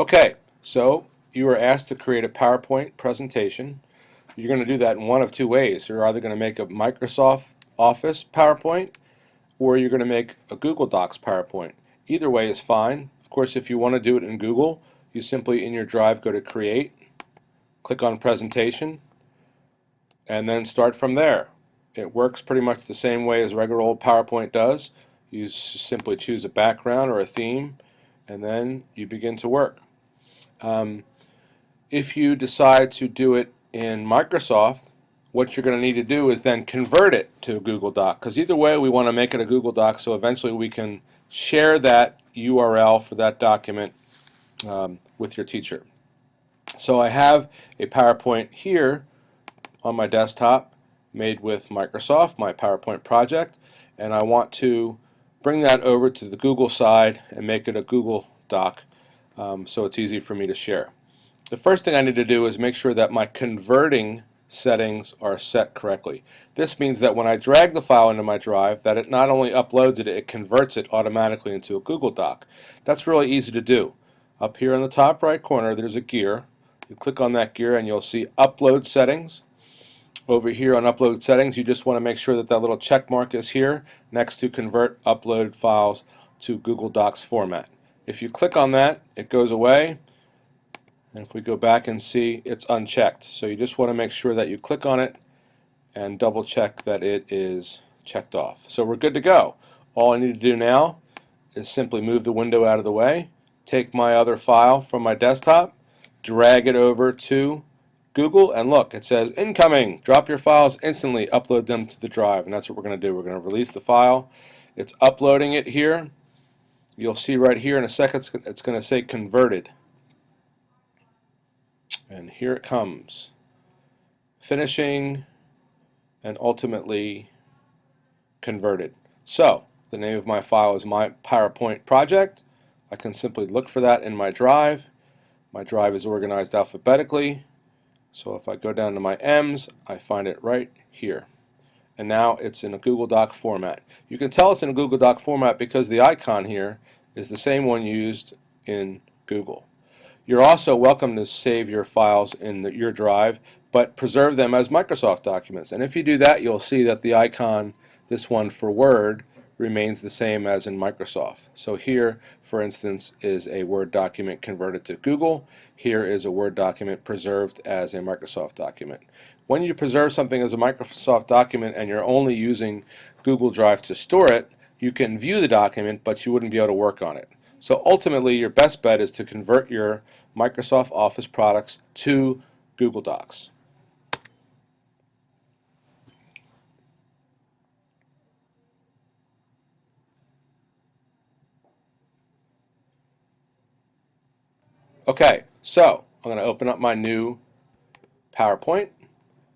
Okay, so you were asked to create a PowerPoint presentation. You're going to do that in one of two ways. You're either going to make a Microsoft Office PowerPoint or you're going to make a Google Docs PowerPoint. Either way is fine. Of course, if you want to do it in Google, you simply in your drive go to Create, click on Presentation, and then start from there. It works pretty much the same way as regular old PowerPoint does. You simply choose a background or a theme, and then you begin to work. If you decide to do it in Microsoft, what you're going to need to do is then convert it to a Google Doc, because either way we want to make it a Google Doc so eventually we can share that URL for that document with your teacher. So I have a PowerPoint here on my desktop made with Microsoft, my PowerPoint project, and I want to bring that over to the Google side and make it a Google Doc so it's easy for me to share. The first thing I need to do is make sure that my converting settings are set correctly. This means that when I drag the file into my drive, that it not only uploads it, it converts it automatically into a Google Doc. That's really easy to do. Up here in the top right corner there's a gear. You click on that gear and you'll see Upload Settings. Over here on Upload Settings, you just want to make sure that that little check mark is here next to Convert Uploaded Files to Google Docs format. If you click on that, it goes away. And if we go back and see, it's unchecked. So you just want to make sure that you click on it and double check that it is checked off. So we're good to go. All I need to do now is simply move the window out of the way, take my other file from my desktop, drag it over to Google, and look, it says incoming. Drop your files instantly, upload them to the drive. And that's what we're going to do. We're going to release the file. It's uploading it here. You'll see right here in a second it's going to say converted. And here it comes, finishing and ultimately converted. So the name of my file is my PowerPoint project. I can simply look for that in my drive. My drive is organized alphabetically, so if I go down to my M's, I find it right here. And now it's in a Google Doc format. You can tell it's in a Google Doc format because the icon here is the same one used in Google. You're also welcome to save your files in your drive, but preserve them as Microsoft documents. And if you do that, you'll see that the icon, this one for Word, remains the same as in Microsoft. So here, for instance, is a Word document converted to Google. Here is a Word document preserved as a Microsoft document. When you preserve something as a Microsoft document and you're only using Google Drive to store it, you can view the document, but you wouldn't be able to work on it. So ultimately, your best bet is to convert your Microsoft Office products to Google Docs. Okay, so I'm going to open up my new PowerPoint.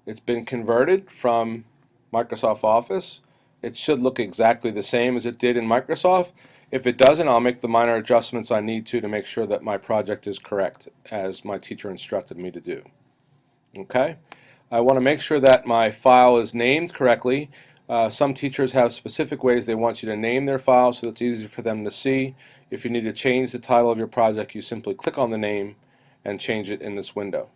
It's been converted from Microsoft Office. It should look exactly the same as it did in Microsoft. If it doesn't, I'll make the minor adjustments I need to make sure that my project is correct as my teacher instructed me to do. Okay? I want to make sure that my file is named correctly. Some teachers have specific ways they want you to name their file so it's easy for them to see. If you need to change the title of your project, you simply click on the name and change it in this window.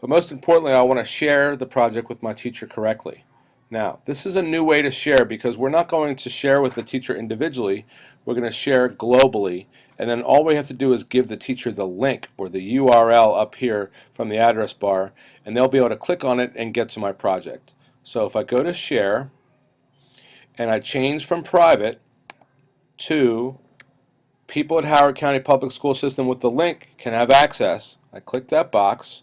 But most importantly, I want to share the project with my teacher correctly. Now, this is a new way to share because we're not going to share with the teacher individually. We're going to share globally, and then all we have to do is give the teacher the link or the URL up here from the address bar, and they'll be able to click on it and get to my project. So if I go to share and I change from private to people at Howard County Public School System with the link can have access, I click that box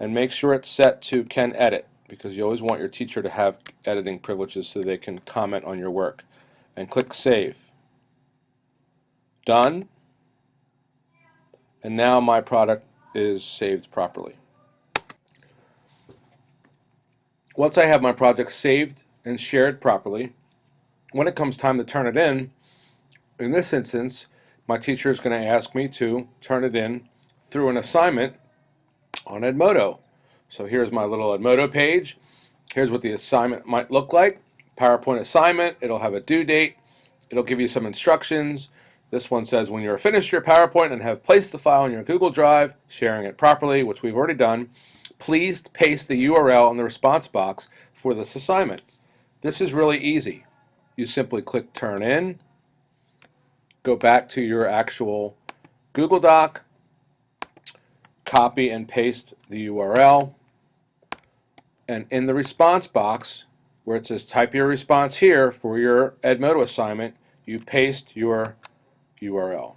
and make sure it's set to can edit, because you always want your teacher to have editing privileges so they can comment on your work. And click Save. Done. And now my product is saved properly. Once I have my project saved and shared properly, when it comes time to turn it in this instance, my teacher is going to ask me to turn it in through an assignment on Edmodo. So here's my little Edmodo page. Here's what the assignment might look like. PowerPoint assignment. It'll have a due date. It'll give you some instructions. This one says, when you're finished your PowerPoint and have placed the file in your Google Drive, sharing it properly, which we've already done, please paste the URL in the response box for this assignment. This is really easy. You simply click Turn In, go back to your actual Google Doc, copy and paste the URL, and in the response box, where it says type your response here for your Edmodo assignment, you paste your URL.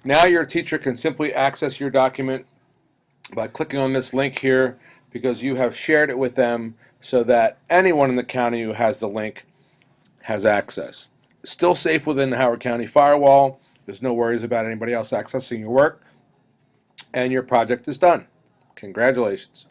Now your teacher can simply access your document by clicking on this link here, because you have shared it with them so that anyone in the county who has the link has access. Still safe within the Howard County firewall. There's no worries about anybody else accessing your work, and your project is done. Congratulations.